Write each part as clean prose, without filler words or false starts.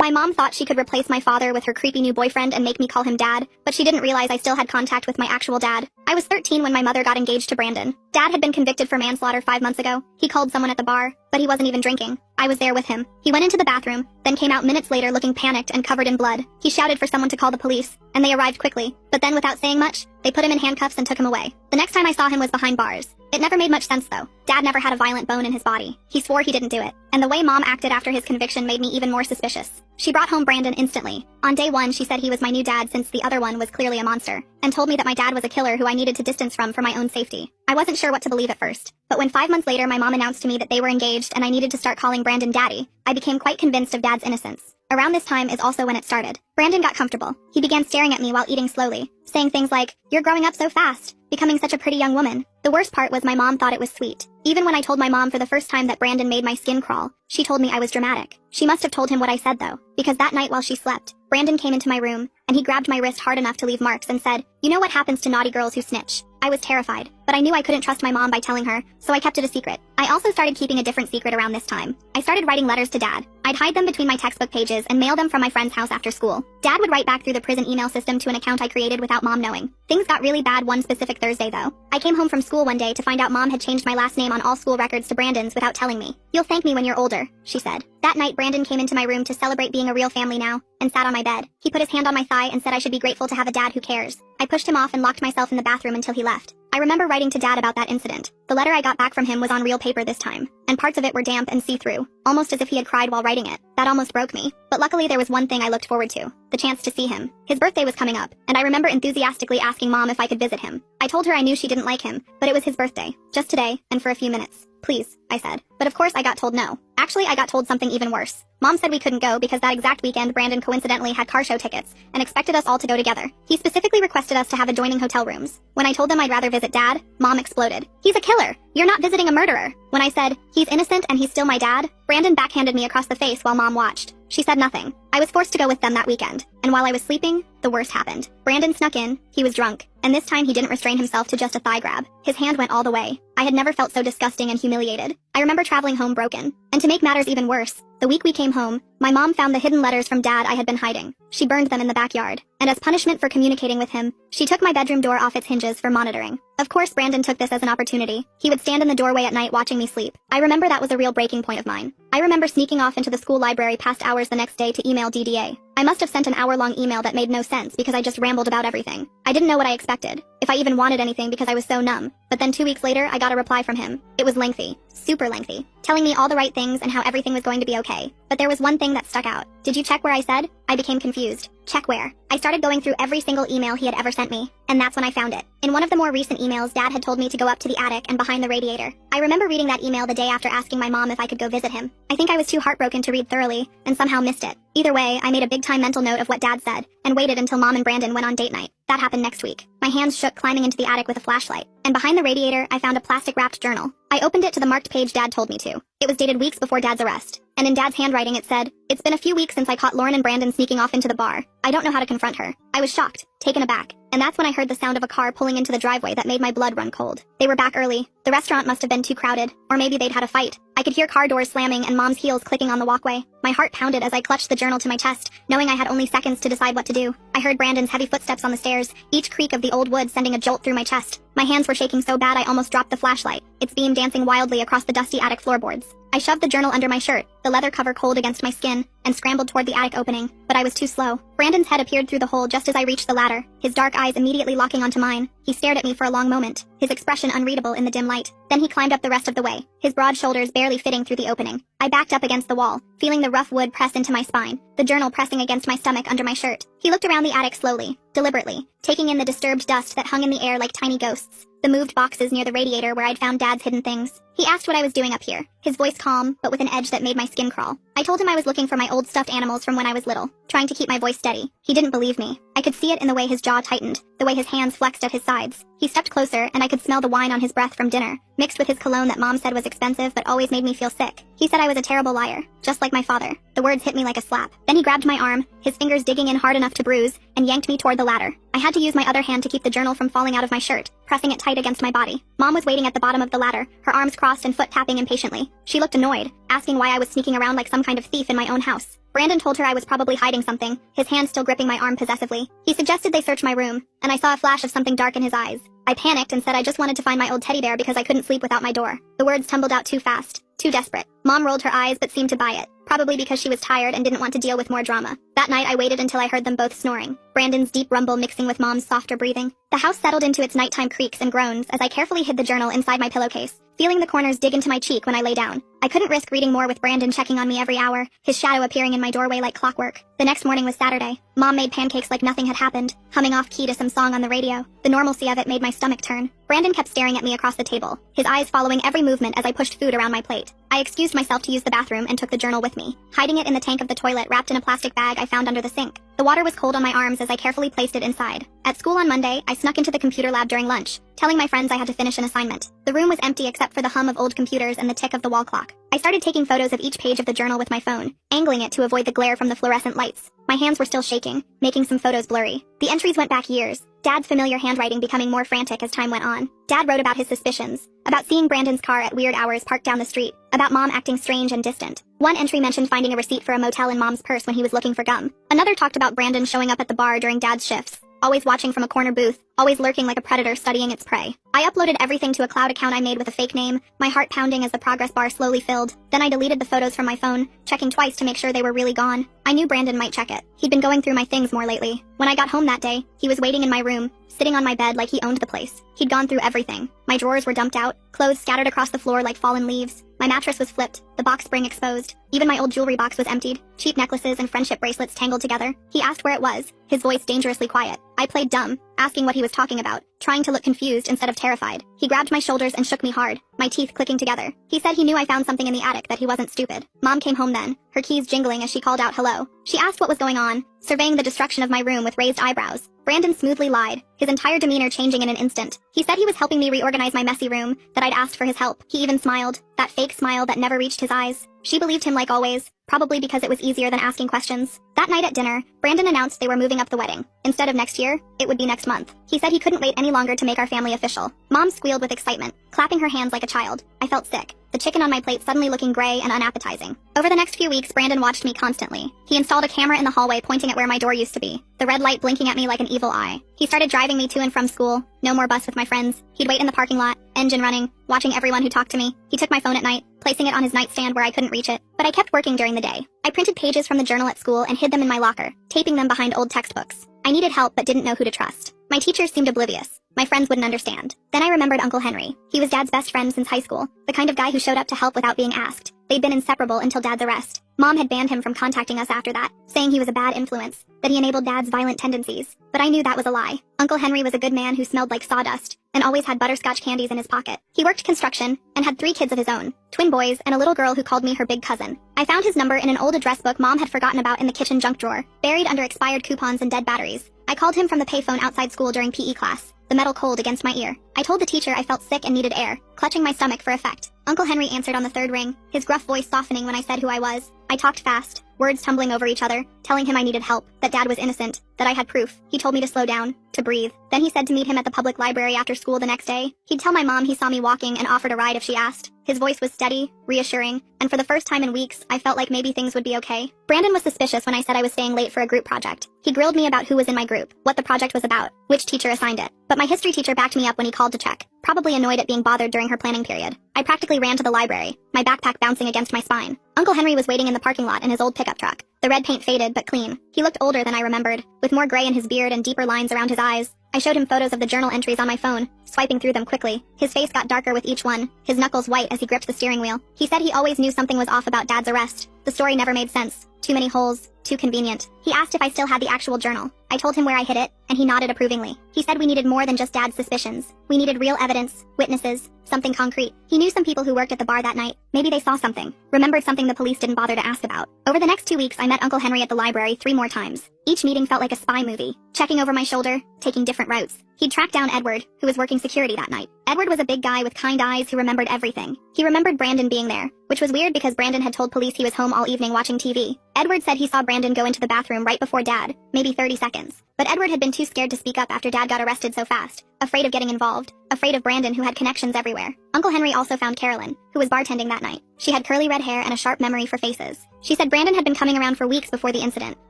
My mom thought she could replace my father with her creepy new boyfriend and make me call him Dad, but she didn't realize I still had contact with my actual dad. I was 13 when my mother got engaged to Brandon. Dad had been convicted for manslaughter 5 months ago. He called someone at the bar, but he wasn't even drinking. I was there with him. He went into the bathroom, then came out minutes later looking panicked and covered in blood. He shouted for someone to call the police, and they arrived quickly. But then without saying much, they put him in handcuffs and took him away. The next time I saw him was behind bars. It never made much sense though. Dad never had a violent bone in his body. He swore he didn't do it. And the way Mom acted after his conviction made me even more suspicious. She brought home Brandon instantly. On day 1, she said he was my new dad since the other one was clearly a monster, and told me that my dad was a killer who I needed to distance from for my own safety. I wasn't sure what to believe at first, but when 5 months later my mom announced to me that they were engaged and I needed to start calling Brandon Daddy, I became quite convinced of Dad's innocence. Around this time is also when it started. Brandon got comfortable. He began staring at me while eating slowly, saying things like, "You're growing up so fast, becoming such a pretty young woman." The worst part was my mom thought it was sweet. Even when I told my mom for the first time that Brandon made my skin crawl, she told me I was dramatic. She must have told him what I said though, because that night while she slept, Brandon came into my room, and he grabbed my wrist hard enough to leave marks and said, "You know what happens to naughty girls who snitch." I was terrified, but I knew I couldn't trust my mom by telling her, so I kept it a secret. I also started keeping a different secret around this time. I started writing letters to Dad. I'd hide them between my textbook pages and mail them from my friend's house after school. Dad would write back through the prison email system to an account I created without Mom knowing. Things got really bad one specific Thursday though. I came home from school one day to find out Mom had changed my last name on all school records to Brandon's without telling me. "You'll thank me when you're older," she said. That night Brandon came into my room to celebrate being a real family now, and sat on my bed. He put his hand on my thigh and said I should be grateful to have a dad who cares. I pushed him off and locked myself in the bathroom until he left. I remember writing to Dad about that incident. The letter I got back from him was on real paper this time, and parts of it were damp and see-through, almost as if he had cried while writing it. That almost broke me. But luckily there was one thing I looked forward to, the chance to see him. His birthday was coming up, and I remember enthusiastically asking Mom if I could visit him. I told her I knew she didn't like him, but it was his birthday. Just today, and for a few minutes. "Please," I said. But of course I got told no. Actually, I got told something even worse. Mom said we couldn't go because that exact weekend Brandon coincidentally had car show tickets and expected us all to go together. He specifically requested us to have adjoining hotel rooms. When I told them I'd rather visit Dad, Mom exploded. "He's a killer! You're not visiting a murderer!" When I said, "He's innocent and he's still my dad," Brandon backhanded me across the face while Mom watched. She said nothing. I was forced to go with them that weekend, and while I was sleeping, the worst happened. Brandon snuck in, he was drunk, and this time he didn't restrain himself to just a thigh grab. His hand went all the way. I had never felt so disgusting and humiliated. I remember traveling home broken. And to make matters even worse, the week we came home, my mom found the hidden letters from Dad I had been hiding. She burned them in the backyard, and as punishment for communicating with him, she took my bedroom door off its hinges for monitoring. Of course Brandon took this as an opportunity. He would stand in the doorway at night watching me sleep. I remember that was a real breaking point of mine. I remember sneaking off into the school library past hours the next day to email DDA. I must have sent an hour-long email that made no sense because I just rambled about everything. I didn't know what I expected, if I even wanted anything because I was so numb. But then 2 weeks later, I got a reply from him. It was lengthy, super lengthy, telling me all the right things and how everything was going to be okay. But there was one thing that stuck out. "Did you check where I said?" I became confused. Check where? I started going through every single email he had ever sent me, and that's when I found it. In one of the more recent emails, Dad had told me to go up to the attic and behind the radiator. I remember reading that email the day after asking my mom if I could go visit him. I think I was too heartbroken to read thoroughly, and somehow missed it. Either way, I made a big-time mental note of what Dad said, and waited until Mom and Brandon went on date night. That happened next week. My hands shook climbing into the attic with a flashlight, and behind the radiator, I found a plastic-wrapped journal. I opened it to the marked page Dad told me to. It was dated weeks before Dad's arrest, and in Dad's handwriting it said, "It's been a few weeks since I caught Lauren and Brandon sneaking off into the bar. I don't know how to confront her." I was shocked, taken aback, and that's when I heard the sound of a car pulling into the driveway that made my blood run cold. They were back early. The restaurant must have been too crowded, or maybe they'd had a fight. I could hear car doors slamming and Mom's heels clicking on the walkway. My heart pounded as I clutched the journal to my chest, knowing I had only seconds to decide what to do. I heard Brandon's heavy footsteps on the stairs, each creak of the old wood sending a jolt through my chest. My hands were shaking so bad I almost dropped the flashlight, its beam dancing wildly across the dusty attic floorboards. I shoved the journal under my shirt, the leather cover cold against my skin, and scrambled toward the attic opening, but I was too slow. Brandon's head appeared through the hole just as I reached the ladder, his dark eyes immediately locking onto mine. He stared at me for a long moment, his expression unreadable in the dim light. Then he climbed up the rest of the way, his broad shoulders barely fitting through the opening. I backed up against the wall, feeling the rough wood press into my spine, the journal pressing against my stomach under my shirt. He looked around the attic slowly, deliberately, taking in the disturbed dust that hung in the air like tiny ghosts. The moved boxes near the radiator where I'd found Dad's hidden things. He asked what I was doing up here, his voice calm, but with an edge that made my skin crawl. I told him I was looking for my old stuffed animals from when I was little, trying to keep my voice steady. He didn't believe me. I could see it in the way his jaw tightened, the way his hands flexed at his sides. He stepped closer, and I could smell the wine on his breath from dinner, mixed with his cologne that Mom said was expensive but always made me feel sick. He said I was a terrible liar, just like my father. The words hit me like a slap. Then he grabbed my arm, his fingers digging in hard enough to bruise, and yanked me toward the ladder. I had to use my other hand to keep the journal from falling out of my shirt, pressing it tight against my body. Mom was waiting at the bottom of the ladder, her arms crossed and foot tapping impatiently. She looked annoyed, asking why I was sneaking around like some kind of thief in my own house. Brandon told her I was probably hiding something, his hand still gripping my arm possessively. He suggested they search my room, and I saw a flash of something dark in his eyes. I panicked and said I just wanted to find my old teddy bear because I couldn't sleep without my door. The words tumbled out too fast, too desperate. Mom rolled her eyes but seemed to buy it, probably because she was tired and didn't want to deal with more drama. That night I waited until I heard them both snoring, Brandon's deep rumble mixing with Mom's softer breathing. The house settled into its nighttime creaks and groans as I carefully hid the journal inside my pillowcase, feeling the corners dig into my cheek when I lay down. I couldn't risk reading more with Brandon checking on me every hour, his shadow appearing in my doorway like clockwork. The next morning was Saturday. Mom made pancakes like nothing had happened, humming off-key to some song on the radio. The normalcy of it made my stomach turn. Brandon kept staring at me across the table, his eyes following every movement as I pushed food around my plate. I excused myself to use the bathroom and took the journal with me, hiding it in the tank of the toilet wrapped in a plastic bag I found under the sink. The water was cold on my arms as I carefully placed it inside. At school on Monday, I snuck into the computer lab during lunch, telling my friends I had to finish an assignment. The room was empty except for the hum of old computers and the tick of the wall clock. I started taking photos of each page of the journal with my phone, angling it to avoid the glare from the fluorescent lights. My hands were still shaking, making some photos blurry. The entries went back years, Dad's familiar handwriting becoming more frantic as time went on. Dad wrote about his suspicions, about seeing Brandon's car at weird hours parked down the street, about Mom acting strange and distant. One entry mentioned finding a receipt for a motel in Mom's purse when he was looking for gum. Another talked about Brandon showing up at the bar during Dad's shifts, always watching from a corner booth, always lurking like a predator studying its prey. I uploaded everything to a cloud account I made with a fake name, my heart pounding as the progress bar slowly filled. Then I deleted the photos from my phone, checking twice to make sure they were really gone. I knew Brandon might check it. He'd been going through my things more lately. When I got home that day, he was waiting in my room, sitting on my bed like he owned the place. He'd gone through everything. My drawers were dumped out, clothes scattered across the floor like fallen leaves. My mattress was flipped, the box spring exposed. Even my old jewelry box was emptied, cheap necklaces and friendship bracelets tangled together. He asked where it was, his voice dangerously quiet. I played dumb, asking what he was talking about, trying to look confused instead of terrified. He grabbed my shoulders and shook me hard, my teeth clicking together. He said he knew I found something in the attic, that he wasn't stupid. Mom came home then, her keys jingling as she called out hello. She asked what was going on, surveying the destruction of my room with raised eyebrows. Brandon smoothly lied, his entire demeanor changing in an instant. He said he was helping me reorganize my messy room, that I'd asked for his help. He even smiled, that fake smile that never reached his eyes. She believed him like always, probably because it was easier than asking questions. That night at dinner, Brandon announced they were moving up the wedding. Instead of next year, it would be next month. He said he couldn't wait any longer to make our family official. Mom squealed with excitement, clapping her hands like a child. I felt sick, the chicken on my plate suddenly looking gray and unappetizing. Over the next few weeks, Brandon watched me constantly. He installed a camera in the hallway pointing at where my door used to be, the red light blinking at me like an evil eye. He started driving me to and from school, no more bus with my friends. He'd wait in the parking lot, engine running, watching everyone who talked to me. He took my phone at night, placing it on his nightstand where I couldn't reach it. But I kept working during the day. I printed pages from the journal at school and hid them in my locker, taping them behind old textbooks. I needed help but didn't know who to trust. My teachers seemed oblivious. My friends wouldn't understand. Then I remembered Uncle Henry. He was Dad's best friend since high school, the kind of guy who showed up to help without being asked. They'd been inseparable until Dad's arrest. Mom had banned him from contacting us after that, saying he was a bad influence, that he enabled Dad's violent tendencies. But I knew that was a lie. Uncle Henry was a good man who smelled like sawdust, and always had butterscotch candies in his pocket. He worked construction, and had 3 kids of his own, twin boys and a little girl who called me her big cousin. I found his number in an old address book Mom had forgotten about in the kitchen junk drawer, buried under expired coupons and dead batteries. I called him from the payphone outside school during PE class, the metal cold against my ear. I told the teacher I felt sick and needed air, clutching my stomach for effect. Uncle Henry answered on the 3rd ring, his gruff voice softening when I said who I was. I talked fast, words tumbling over each other, telling him I needed help, that Dad was innocent, that I had proof. He told me to slow down, to breathe. Then he said to meet him at the public library after school the next day. He'd tell my mom he saw me walking and offered a ride if she asked. His voice was steady, reassuring, and for the first time in weeks, I felt like maybe things would be okay. Brandon was suspicious when I said I was staying late for a group project. He grilled me about who was in my group, what the project was about, which teacher assigned it. But my history teacher backed me up when he called to check, probably annoyed at being bothered during her planning period. I practically ran to the library, my backpack bouncing against my spine. Uncle Henry was waiting in the parking lot in his old pickup truck. The red paint faded but clean. He looked older than I remembered, with more gray in his beard and deeper lines around his eyes. I showed him photos of the journal entries on my phone, swiping through them quickly. His face got darker with each one, his knuckles white as he gripped the steering wheel. He said he always knew something was off about Dad's arrest. The story never made sense. Too many holes, too convenient. He asked if I still had the actual journal. I told him where I hid it, and he nodded approvingly. He said we needed more than just Dad's suspicions. We needed real evidence, witnesses, something concrete. He knew some people who worked at the bar that night. Maybe they saw something, remembered something the police didn't bother to ask about. Over the next 2 weeks, I met Uncle Henry at the library 3 more times. Each meeting felt like a spy movie, checking over my shoulder, taking different routes. He'd tracked down Edward, who was working security that night. Edward was a big guy with kind eyes who remembered everything. He remembered Brandon being there, which was weird because Brandon had told police he was home all evening watching TV. Edward said he saw Brandon go into the bathroom right before Dad, maybe 30 seconds. But Edward had been too scared to speak up after Dad got arrested so fast, afraid of getting involved, afraid of Brandon who had connections everywhere. Uncle Henry also found Carolyn, who was bartending that night. She had curly red hair and a sharp memory for faces. She said Brandon had been coming around for weeks before the incident,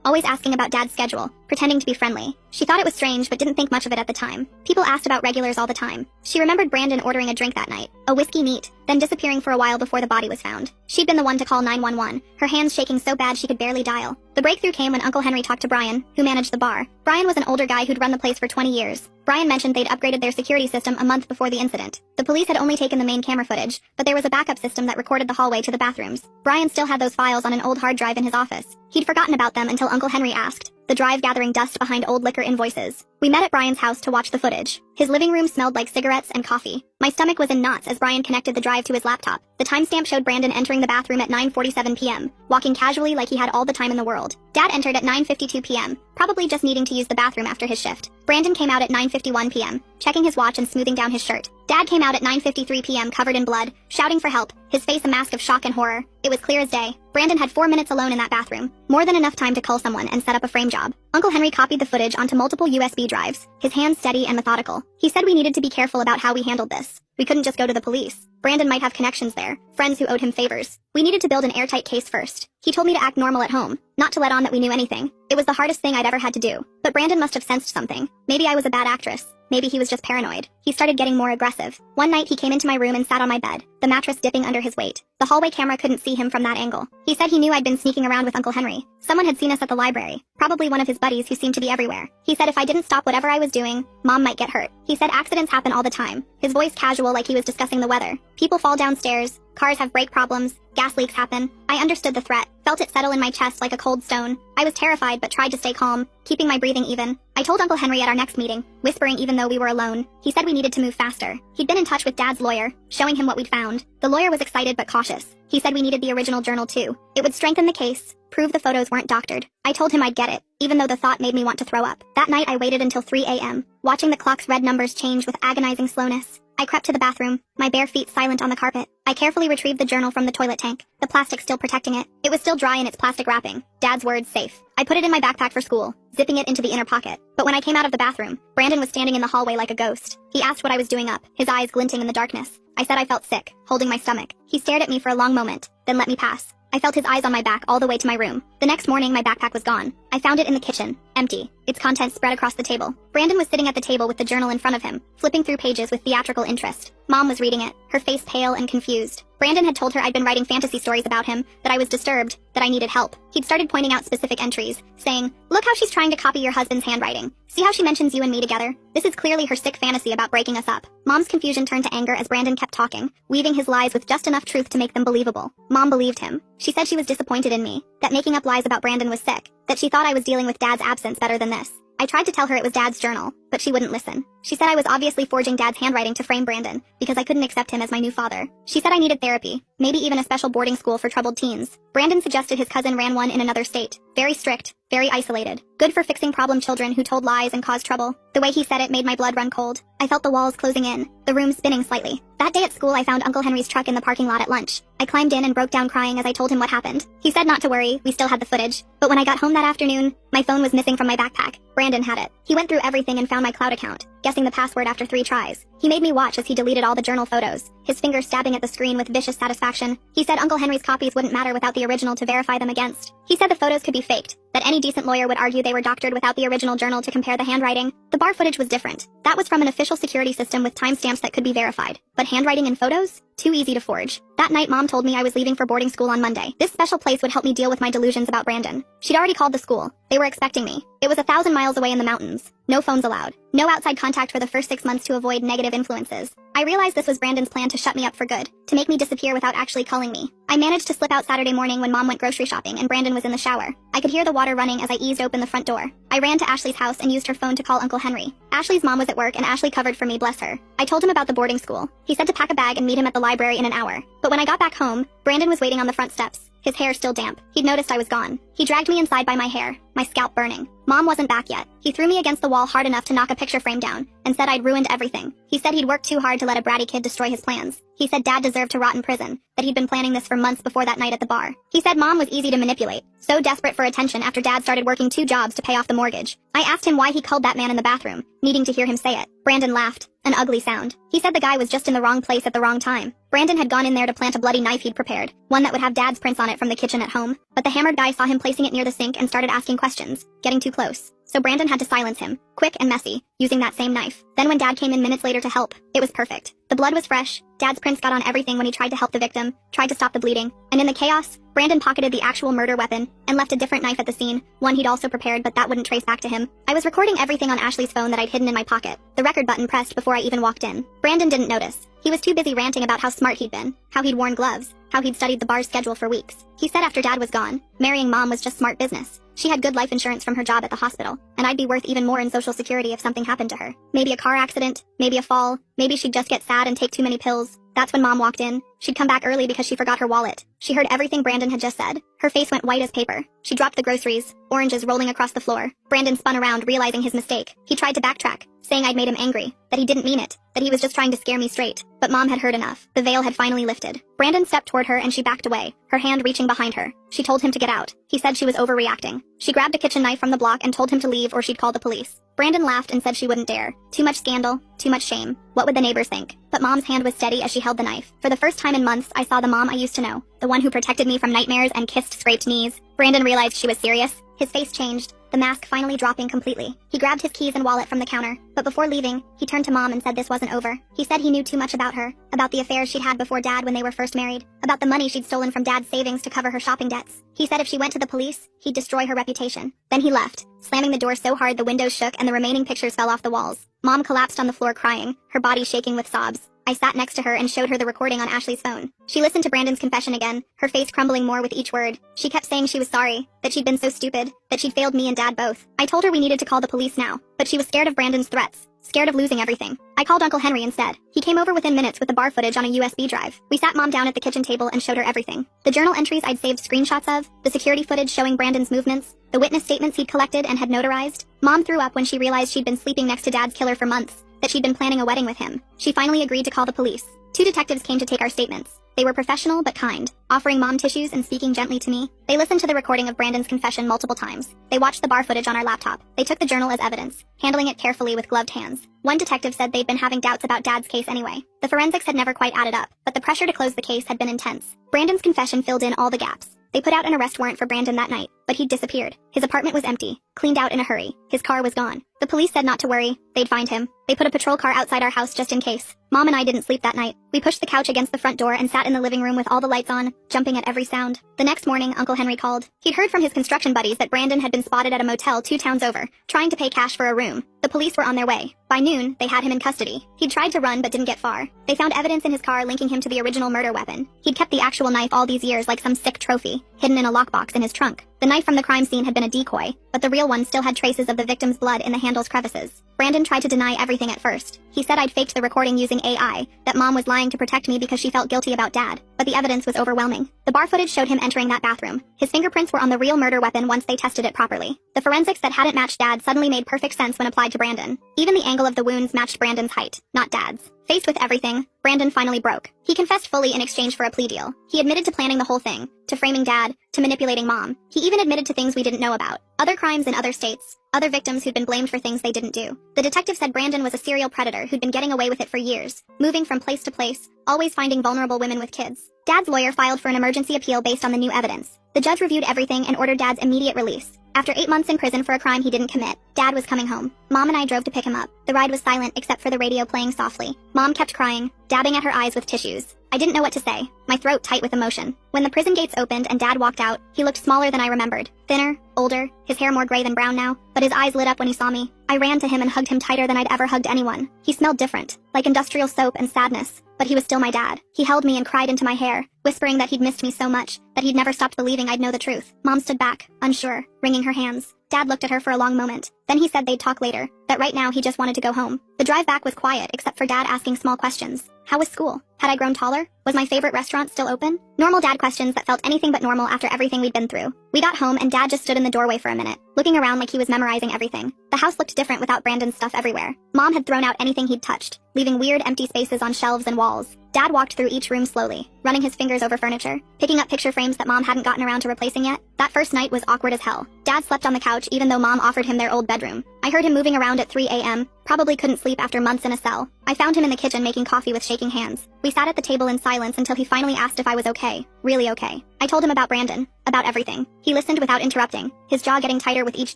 always asking about Dad's schedule, pretending to be friendly. She thought it was strange but didn't think much of it at the time. People asked about regulars all the time. She remembered Brandon ordering a drink that night, a whiskey neat, then disappearing for a while before the body was found. She'd been the one to call 911, her hands shaking so bad she could barely dial. The breakthrough came when Uncle Henry talked to Brian, who managed the bar. Brian was an older guy who'd run the place for 20 years. Brian mentioned they'd upgraded their security system a month before the incident. The police had only taken the main camera footage, but there was a backup system that recorded the hallway to the bathrooms. Brian still had those files on an old hard drive in his office. He'd forgotten about them until Uncle Henry asked, the drive gathering dust behind old liquor invoices. We met at Brian's house to watch the footage. His living room smelled like cigarettes and coffee. My stomach was in knots as Brian connected the drive to his laptop. The timestamp showed Brandon entering the bathroom at 9:47 p.m., walking casually like he had all the time in the world. Dad entered at 9:52 p.m., probably just needing to use the bathroom after his shift. Brandon came out at 9:51 p.m., checking his watch and smoothing down his shirt. Dad came out at 9:53 p.m. covered in blood, shouting for help, his face a mask of shock and horror. It was clear as day. Brandon had 4 minutes alone in that bathroom, more than enough time to call someone and set up a frame job. Uncle Henry copied the footage onto multiple USB drives, his hands steady and methodical. He said we needed to be careful about how we handled this. We couldn't just go to the police. Brandon might have connections there, friends who owed him favors. We needed to build an airtight case first. He told me to act normal at home, not to let on that we knew anything. It was the hardest thing I'd ever had to do. But Brandon must have sensed something. Maybe I was a bad actress. Maybe he was just paranoid. He started getting more aggressive. One night he came into my room and sat on my bed, the mattress dipping under his weight. The hallway camera couldn't see him from that angle. He said he knew I'd been sneaking around with Uncle Henry. Someone had seen us at the library, probably one of his buddies who seemed to be everywhere. He said if I didn't stop whatever I was doing, Mom might get hurt. He said accidents happen all the time. His voice casual like he was discussing the weather. People fall downstairs, cars have brake problems, gas leaks happen. I understood the threat, felt it settle in my chest like a cold stone. I was terrified but tried to stay calm, keeping my breathing even. I told Uncle Henry at our next meeting, whispering even though we were alone. He said we needed to move faster. He'd been in touch with Dad's lawyer, showing him what we'd found. The lawyer was excited but cautious. He said we needed the original journal too. It would strengthen the case, prove the photos weren't doctored. I told him I'd get it, even though the thought made me want to throw up. That night I waited until 3 a.m., watching the clock's red numbers change with agonizing slowness. I crept to the bathroom, my bare feet silent on the carpet. I carefully retrieved the journal from the toilet tank, the plastic still protecting it. It was still dry in its plastic wrapping. Dad's words safe. I put it in my backpack for school, zipping it into the inner pocket. But when I came out of the bathroom, Brandon was standing in the hallway like a ghost. He asked what I was doing up, his eyes glinting in the darkness. I said I felt sick, holding my stomach. He stared at me for a long moment, then let me pass. I felt his eyes on my back all the way to my room. The next morning, my backpack was gone. I found it in the kitchen, empty, its contents spread across the table. Brandon was sitting at the table with the journal in front of him, flipping through pages with theatrical interest. Mom was reading it, her face pale and confused. Brandon had told her I'd been writing fantasy stories about him, that I was disturbed, that I needed help. He'd started pointing out specific entries, saying, "Look how she's trying to copy your husband's handwriting. See how she mentions you and me together? This is clearly her sick fantasy about breaking us up." Mom's confusion turned to anger as Brandon kept talking, weaving his lies with just enough truth to make them believable. Mom believed him. She said she was disappointed in me, that making up lies about Brandon was sick, that she thought I was dealing with Dad's absence better than this. I tried to tell her it was Dad's journal, but she wouldn't listen. She said I was obviously forging Dad's handwriting to frame Brandon, because I couldn't accept him as my new father. She said I needed therapy, maybe even a special boarding school for troubled teens. Brandon suggested his cousin ran one in another state. Very strict, very isolated. Good for fixing problem children who told lies and caused trouble. The way he said it made my blood run cold. I felt the walls closing in, the room spinning slightly. That day at school I found Uncle Henry's truck in the parking lot at lunch. I climbed in and broke down crying as I told him what happened. He said not to worry, we still had the footage. But when I got home that afternoon, my phone was missing from my backpack. Brandon had it. He went through everything and found my cloud account, guessing the password after 3 tries. He made me watch as he deleted all the journal photos, his finger stabbing at the screen with vicious satisfaction. He said Uncle Henry's copies wouldn't matter without the original to verify them against. He said the photos could be faked, that any decent lawyer would argue they were doctored without the original journal to compare the handwriting. The bar footage was different. That was from an official security system with timestamps that could be verified. But handwriting in photos? Too easy to forge. That night Mom told me I was leaving for boarding school on Monday. This special place would help me deal with my delusions about Brandon. She'd already called the school. They were expecting me. It was 1,000 miles away in the mountains. No phones allowed. No outside contact for the first 6 months to avoid negative influences. I realized this was Brandon's plan to shut me up for good, to make me disappear without actually calling me. I managed to slip out Saturday morning when Mom went grocery shopping and Brandon was in the shower. I could hear the water running as I eased open the front door. I ran to Ashley's house and used her phone to call Uncle Henry. Ashley's mom was at work and Ashley covered for me, bless her. I told him about the boarding school. He said to pack a bag and meet him at the library in an hour. But when I got back home, Brandon was waiting on the front steps, his hair still damp. He'd noticed I was gone. He dragged me inside by my hair, my scalp burning. Mom wasn't back yet. He threw me against the wall hard enough to knock a picture frame down, and said I'd ruined everything. He said he'd worked too hard to let a bratty kid destroy his plans. He said Dad deserved to rot in prison, that he'd been planning this for months before that night at the bar. He said Mom was easy to manipulate, so desperate for attention after Dad started working 2 jobs to pay off the mortgage. I asked him why he called that man in the bathroom, needing to hear him say it. Brandon laughed. An ugly sound. He said the guy was just in the wrong place at the wrong time. Brandon had gone in there to plant a bloody knife he'd prepared, one that would have Dad's prints on it from the kitchen at home. But the hammered guy saw him placing it near the sink and started asking questions, getting too close. So Brandon had to silence him, quick and messy, using that same knife. Then when Dad came in minutes later to help, it was perfect. The blood was fresh, Dad's prints got on everything when he tried to help the victim, tried to stop the bleeding, and in the chaos, Brandon pocketed the actual murder weapon and left a different knife at the scene, one he'd also prepared but that wouldn't trace back to him. I was recording everything on Ashley's phone that I'd hidden in my pocket, the record button pressed before I even walked in. Brandon didn't notice. He was too busy ranting about how smart he'd been, how he'd worn gloves, how he'd studied the bar's schedule for weeks. He said after Dad was gone, marrying Mom was just smart business. She had good life insurance from her job at the hospital, and I'd be worth even more in Social Security if something happened to her. Maybe a car accident, maybe a fall, maybe she'd just get sad and take too many pills. That's when Mom walked in. She'd come back early because she forgot her wallet. She heard everything Brandon had just said. Her face went white as paper. She dropped the groceries, oranges rolling across the floor. Brandon spun around, realizing his mistake. He tried to backtrack, saying I'd made him angry, that he didn't mean it, that he was just trying to scare me straight. But Mom had heard enough. The veil had finally lifted. Brandon stepped toward her and she backed away, her hand reaching behind her. She told him to get out. He said she was overreacting. She grabbed a kitchen knife from the block and told him to leave or she'd call the police. Brandon laughed and said she wouldn't dare. Too much scandal, too much shame. What would the neighbors think? But Mom's hand was steady as she held the knife. For the first time in months, I saw the Mom I used to know, the one who protected me from nightmares and kissed scraped knees. Brandon realized she was serious. His face changed, the mask finally dropping completely. He grabbed his keys and wallet from the counter, but before leaving, he turned to Mom and said this wasn't over. He said he knew too much about her, about the affairs she'd had before Dad when they were first married, about the money she'd stolen from Dad's savings to cover her shopping debts. He said if she went to the police, he'd destroy her reputation. Then he left, slamming the door so hard the windows shook and the remaining pictures fell off the walls. Mom collapsed on the floor crying, her body shaking with sobs. I sat next to her and showed her the recording on Ashley's phone. She listened to Brandon's confession again, her face crumbling more with each word. She kept saying she was sorry, that she'd been so stupid, that she'd failed me and Dad both. I told her we needed to call the police now, but she was scared of Brandon's threats, scared of losing everything. I called Uncle Henry instead. He came over within minutes with the bar footage on a USB drive. We sat Mom down at the kitchen table and showed her everything. The journal entries I'd saved screenshots of, the security footage showing Brandon's movements, the witness statements he'd collected and had notarized. Mom threw up when she realized she'd been sleeping next to Dad's killer for months, that she'd been planning a wedding with him. She finally agreed to call the police. 2 detectives came to take our statements. They were professional but kind, offering Mom tissues and speaking gently to me. They listened to the recording of Brandon's confession multiple times. They watched the bar footage on our laptop. They took the journal as evidence, handling it carefully with gloved hands. One detective said they'd been having doubts about Dad's case anyway. The forensics had never quite added up, but the pressure to close the case had been intense. Brandon's confession filled in all the gaps. They put out an arrest warrant for Brandon that night, but he'd disappeared. His apartment was empty, cleaned out in a hurry. His car was gone. The police said not to worry, they'd find him. They put a patrol car outside our house just in case. Mom and I didn't sleep that night. We pushed the couch against the front door and sat in the living room with all the lights on, jumping at every sound. The next morning, Uncle Henry called. He'd heard from his construction buddies that Brandon had been spotted at a motel 2 towns over, trying to pay cash for a room. The police were on their way. By noon, they had him in custody. He'd tried to run but didn't get far. They found evidence in his car linking him to the original murder weapon. He'd kept the actual knife all these years like some sick trophy, hidden in a lockbox in his trunk. The knife from the crime scene had been a decoy, but the real one still had traces of the victim's blood in the handle's crevices. Brandon tried to deny everything at first. He said I'd faked the recording using AI, that Mom was lying to protect me because she felt guilty about Dad, but the evidence was overwhelming. The bar footage showed him entering that bathroom. His fingerprints were on the real murder weapon once they tested it properly. The forensics that hadn't matched Dad suddenly made perfect sense when applied to Brandon. Even the angle of the wounds matched Brandon's height, not Dad's. Faced with everything, Brandon finally broke. He confessed fully in exchange for a plea deal. He admitted to planning the whole thing, to framing Dad, to manipulating Mom. He even admitted to things we didn't know about. Other crimes in other states, other victims who'd been blamed for things they didn't do. The detective said Brandon was a serial predator who'd been getting away with it for years, moving from place to place, always finding vulnerable women with kids. Dad's lawyer filed for an emergency appeal based on the new evidence. The judge reviewed everything and ordered Dad's immediate release. After 8 months in prison for a crime he didn't commit, Dad was coming home. Mom and I drove to pick him up. The ride was silent except for the radio playing softly. Mom kept crying, dabbing at her eyes with tissues. I didn't know what to say, my throat tight with emotion. When the prison gates opened and Dad walked out, he looked smaller than I remembered. Thinner, older, his hair more gray than brown now, but his eyes lit up when he saw me. I ran to him and hugged him tighter than I'd ever hugged anyone. He smelled different, like industrial soap and sadness, but he was still my dad. He held me and cried into my hair, whispering that he'd missed me so much, that he'd never stopped believing I'd know the truth. Mom stood back, unsure, wringing her hands. Dad looked at her for a long moment. Then he said they'd talk later, that right now he just wanted to go home. The drive back was quiet except for Dad asking small questions. How was school? Had I grown taller? Was my favorite restaurant still open? Normal Dad questions that felt anything but normal after everything we'd been through. We got home and Dad just stood in the doorway for a minute, looking around like he was memorizing everything. The house looked different without Brandon's stuff everywhere. Mom had thrown out anything he'd touched, leaving weird empty spaces on shelves and walls. Dad walked through each room slowly, running his fingers over furniture, picking up picture frames that Mom hadn't gotten around to replacing yet. That first night was awkward as hell. Dad slept on the couch even though Mom offered him their old bedroom. I heard him moving around at 3 a.m., probably couldn't sleep after months in a cell. I found him in the kitchen making coffee with shaking hands. We sat at the table in silence until he finally asked if I was okay. Really okay. I told him about Brandon, about everything. He listened without interrupting, his jaw getting tighter with each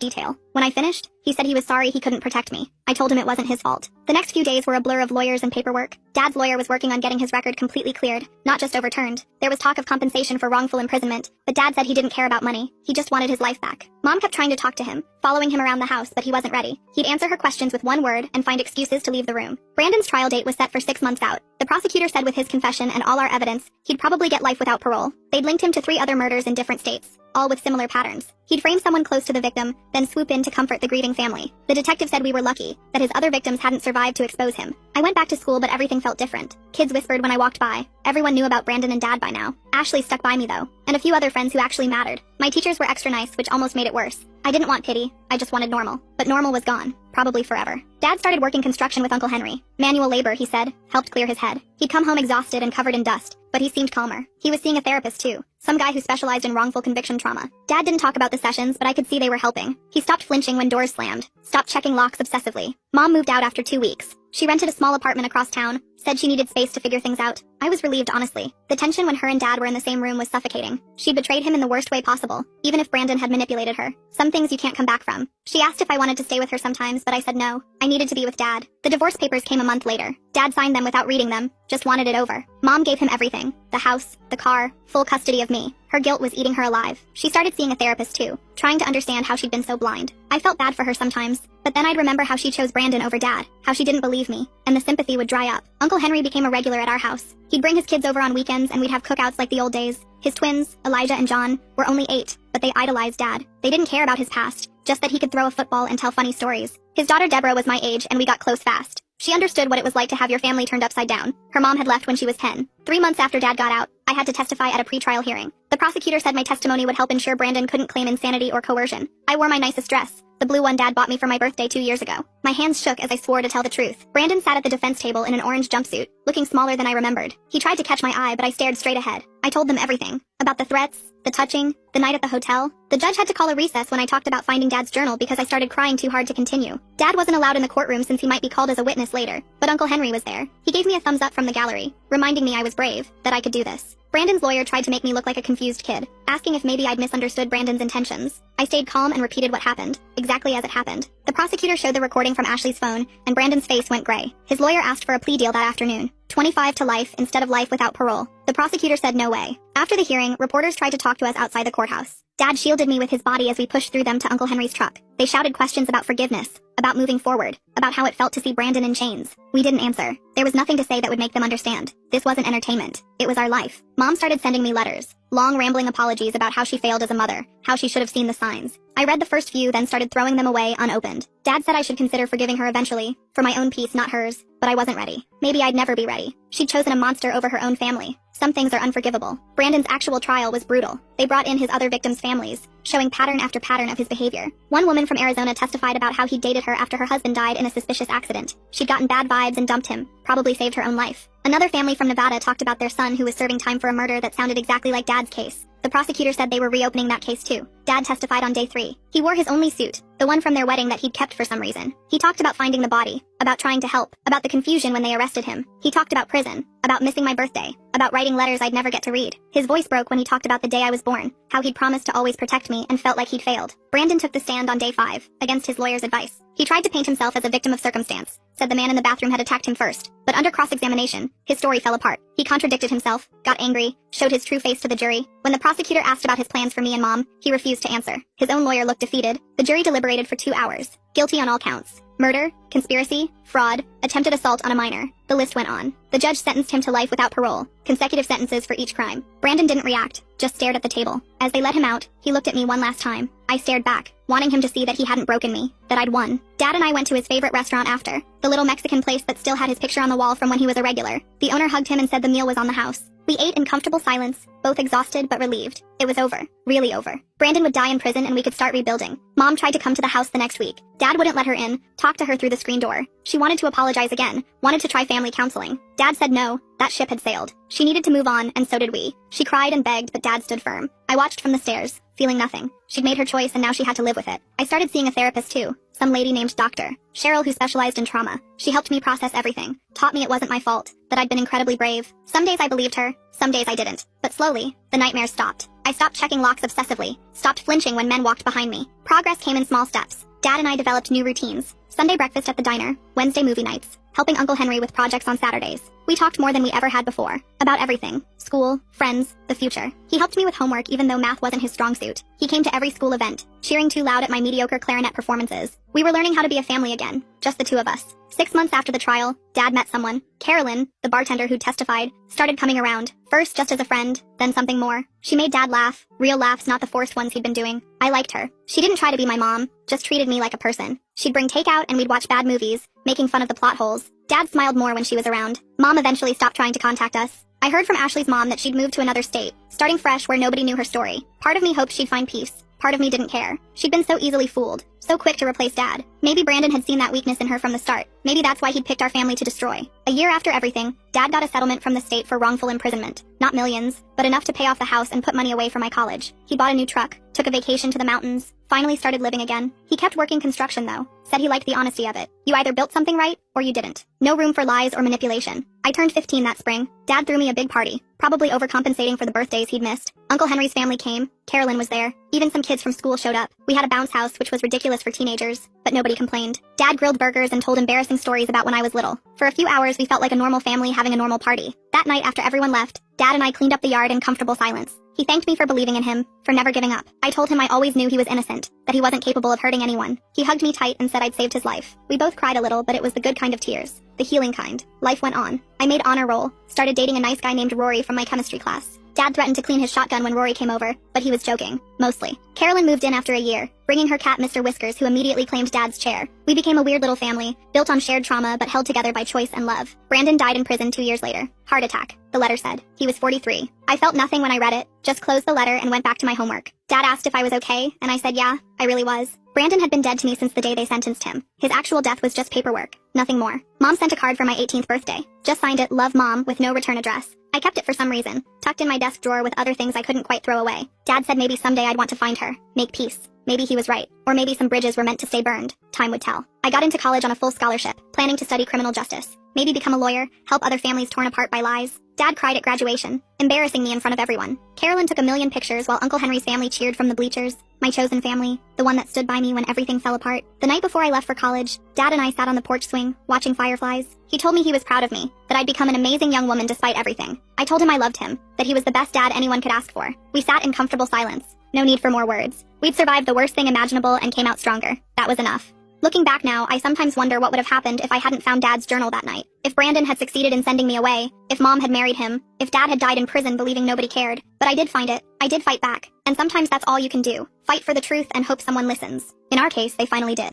detail. When I finished, he said he was sorry he couldn't protect me. I told him it wasn't his fault. The next few days were a blur of lawyers and paperwork. Dad's lawyer was working on getting his record completely cleared, not just overturned. There was talk of compensation for wrongful imprisonment, but Dad said he didn't care about money. He just wanted his life back. Mom kept trying to talk to him, following him around the house, but he wasn't ready. He'd answer her questions with one word and find excuses to leave the room. Brandon's trial date was set for 6 months out. The prosecutor said with his confession and all our evidence, he'd probably get life without parole. They'd linked him to 3 other murders in different states, all with similar patterns. He'd frame someone close to the victim, then swoop in to comfort the grieving family. The detective said we were lucky, that his other victims hadn't survived to expose him. I went back to school, but everything felt different. Kids whispered when I walked by. Everyone knew about Brandon and Dad by now. Ashley stuck by me though, and a few other friends who actually mattered. My teachers were extra nice, which almost made it worse. I didn't want pity, I just wanted normal. But normal was gone, probably forever. Dad started working construction with Uncle Henry. Manual labor, he said, helped clear his head. He'd come home exhausted and covered in dust, but he seemed calmer. He was seeing a therapist too, some guy who specialized in wrongful conviction trauma. Dad didn't talk about the sessions, but I could see they were helping. He stopped flinching when doors slammed, stopped checking locks obsessively. Mom moved out after 2 weeks. She rented a small apartment across town, said she needed space to figure things out. I was relieved, honestly. The tension when her and Dad were in the same room was suffocating. She'd betrayed him in the worst way possible, even if Brandon had manipulated her. Some things you can't come back from. She asked if I wanted to stay with her sometimes, but I said no. I needed to be with Dad. The divorce papers came a month later. Dad signed them without reading them, just wanted it over. Mom gave him everything. The house, the car, full custody of me. Her guilt was eating her alive. She started seeing a therapist too, trying to understand how she'd been so blind. I felt bad for her sometimes, but then I'd remember how she chose Brandon over Dad, how she didn't believe me, and the sympathy would dry up. Uncle Henry became a regular at our house. He'd bring his kids over on weekends and we'd have cookouts like the old days. His twins, Elijah and John, were only 8, but they idolized Dad. They didn't care about his past, just that he could throw a football and tell funny stories. His daughter Deborah was my age and we got close fast. She understood what it was like to have your family turned upside down. Her mom had left when she was 10. 3 months after Dad got out, I had to testify at a pretrial hearing. The prosecutor said my testimony would help ensure Brandon couldn't claim insanity or coercion. I wore my nicest dress, the blue one Dad bought me for my birthday 2 years ago. My hands shook as I swore to tell the truth. Brandon sat at the defense table in an orange jumpsuit, looking smaller than I remembered. He tried to catch my eye, but I stared straight ahead. I told them everything. About the threats, the touching, the night at the hotel. The judge had to call a recess when I talked about finding Dad's journal because I started crying too hard to continue. Dad wasn't allowed in the courtroom since he might be called as a witness later, but Uncle Henry was there. He gave me a thumbs up from the gallery, reminding me I was brave, that I could do this. Brandon's lawyer tried to make me look like a confused kid, asking if maybe I'd misunderstood Brandon's intentions. I stayed calm and repeated what happened, exactly as it happened. The prosecutor showed the recording from Ashley's phone, and Brandon's face went gray. His lawyer asked for a plea deal that afternoon. 25 to life instead of life without parole. The prosecutor said no way. After the hearing, reporters tried to talk to us outside the courthouse. Dad shielded me with his body as we pushed through them to Uncle Henry's truck. They shouted questions about forgiveness, about moving forward, about how it felt to see Brandon in chains. We didn't answer. There was nothing to say that would make them understand. This wasn't entertainment. It was our life. Mom started sending me letters. Long rambling apologies about how she failed as a mother, how she should have seen the signs. I read the first few, then started throwing them away unopened. Dad said I should consider forgiving her eventually, for my own peace, not hers, but I wasn't ready. Maybe I'd never be ready. She'd chosen a monster over her own family. Some things are unforgivable. Brandon's actual trial was brutal. They brought in his other victims' families, showing pattern after pattern of his behavior. One woman from Arizona testified about how he dated her after her husband died in a suspicious accident. She'd gotten bad vibes and dumped him, probably saved her own life. Another family from Nevada talked about their son who was serving time for a murder that sounded exactly like Dad's case. The prosecutor said they were reopening that case too. Dad testified on day 3. He wore his only suit, the one from their wedding that he'd kept for some reason. He talked about finding the body, about trying to help, about the confusion when they arrested him. He talked about prison, about missing my birthday, about writing letters I'd never get to read. His voice broke when he talked about the day I was born, how he'd promised to always protect me and felt like he'd failed. Brandon took the stand on day 5, against his lawyer's advice. He tried to paint himself as a victim of circumstance, said the man in the bathroom had attacked him first. But under cross-examination, his story fell apart. He contradicted himself, got angry, showed his true face to the jury. When the prosecutor asked about his plans for me and Mom, he refused to answer. His own lawyer looked defeated. The jury deliberated for 2 hours. Guilty on all counts. Murder, conspiracy, fraud, attempted assault on a minor. The list went on. The judge sentenced him to life without parole, consecutive sentences for each crime. Brandon didn't react, just stared at the table. As they let him out, he looked at me one last time. I stared back, wanting him to see that he hadn't broken me, that I'd won. Dad and I went to his favorite restaurant after, the little Mexican place that still had his picture on the wall from when he was a regular. The owner hugged him and said the meal was on the house. We ate in comfortable silence, both exhausted but relieved. It was over. Really over. Brandon would die in prison and we could start rebuilding. Mom tried to come to the house the next week. Dad wouldn't let her in, talked to her through the screen door. She wanted to apologize again, wanted to try family counseling. Dad said no, That ship had sailed. She needed to move on, and so did we. She cried and begged, but Dad stood firm. I watched from the stairs, feeling nothing. She'd made her choice, and now she had to live with it. I started seeing a therapist too. Some lady named Dr. Cheryl, who specialized in trauma. She helped me process everything, taught me it wasn't my fault, that I'd been incredibly brave. Some days I believed her, some days I didn't. But slowly, the nightmares stopped. I stopped checking locks obsessively, stopped flinching when men walked behind me. Progress came in small steps. Dad and I developed new routines. Sunday breakfast at the diner, Wednesday movie nights, helping Uncle Henry with projects on Saturdays. We talked more than we ever had before. About everything. School, friends, the future. He helped me with homework even though math wasn't his strong suit. He came to every school event, cheering too loud at my mediocre clarinet performances. We were learning how to be a family again, just the two of us. 6 months after the trial, Dad met someone. Carolyn, the bartender who testified, started coming around. First just as a friend, then something more. She made Dad laugh. Real laughs, not the forced ones he'd been doing. I liked her. She didn't try to be my mom, just treated me like a person. She'd bring takeout and we'd watch bad movies, making fun of the plot holes. Dad smiled more when she was around. Mom eventually stopped trying to contact us. I heard from Ashley's mom that she'd moved to another state, starting fresh where nobody knew her story. Part of me hoped she'd find peace. Part of me didn't care. She'd been so easily fooled, so quick to replace Dad. Maybe Brandon had seen that weakness in her from the start. Maybe that's why he'd picked our family to destroy. A year after everything, Dad got a settlement from the state for wrongful imprisonment. Not millions, but enough to pay off the house and put money away for my college. He bought a new truck, took a vacation to the mountains, finally started living again. He kept working construction though. Said he liked the honesty of it. You either built something right, or you didn't. No room for lies or manipulation. I turned 15 that spring. Dad threw me a big party, probably overcompensating for the birthdays he'd missed. Uncle Henry's family came. Carolyn was there. Even some kids from school showed up. We had a bounce house, which was ridiculous for teenagers, but nobody complained. Dad grilled burgers and told embarrassing stories about when I was little. For a few hours, we felt like a normal family having a normal party. That night, after everyone left, Dad and I cleaned up the yard in comfortable silence. He thanked me for believing in him, for never giving up. I told him I always knew he was innocent, that he wasn't capable of hurting anyone. He hugged me tight and said I'd saved his life. We both cried a little, but it was the good kind of tears. The healing kind. Life went on. I made honor roll, started dating a nice guy named Rory from my chemistry class. Dad threatened to clean his shotgun when Rory came over, but he was joking. Mostly. Carolyn moved in after a year, bringing her cat Mr. Whiskers, who immediately claimed Dad's chair. We became a weird little family, built on shared trauma but held together by choice and love. Brandon died in prison 2 years later. Heart attack, the letter said. He was 43. I felt nothing when I read it, just closed the letter and went back to my homework. Dad asked if I was okay, and I said yeah, I really was. Brandon had been dead to me since the day they sentenced him. His actual death was just paperwork, nothing more. Mom sent a card for my 18th birthday. Just signed it, Love Mom, with no return address. I kept it for some reason, tucked in my desk drawer with other things I couldn't quite throw away. Dad said maybe someday I'd want to find her, make peace. Maybe he was right. Or maybe some bridges were meant to stay burned. Time would tell. I got into college on a full scholarship, planning to study criminal justice. Maybe become a lawyer, help other families torn apart by lies. Dad cried at graduation, embarrassing me in front of everyone. Carolyn took a million pictures while Uncle Henry's family cheered from the bleachers. My chosen family, the one that stood by me when everything fell apart. The night before I left for college, Dad and I sat on the porch swing, watching fireflies. He told me he was proud of me, that I'd become an amazing young woman despite everything. I told him I loved him, that he was the best dad anyone could ask for. We sat in comfortable silence. No need for more words. We'd survived the worst thing imaginable and came out stronger. That was enough. Looking back now, I sometimes wonder what would have happened if I hadn't found Dad's journal that night. If Brandon had succeeded in sending me away, if Mom had married him, if Dad had died in prison believing nobody cared. But I did find it. I did fight back. And sometimes that's all you can do. Fight for the truth and hope someone listens. In our case, they finally did.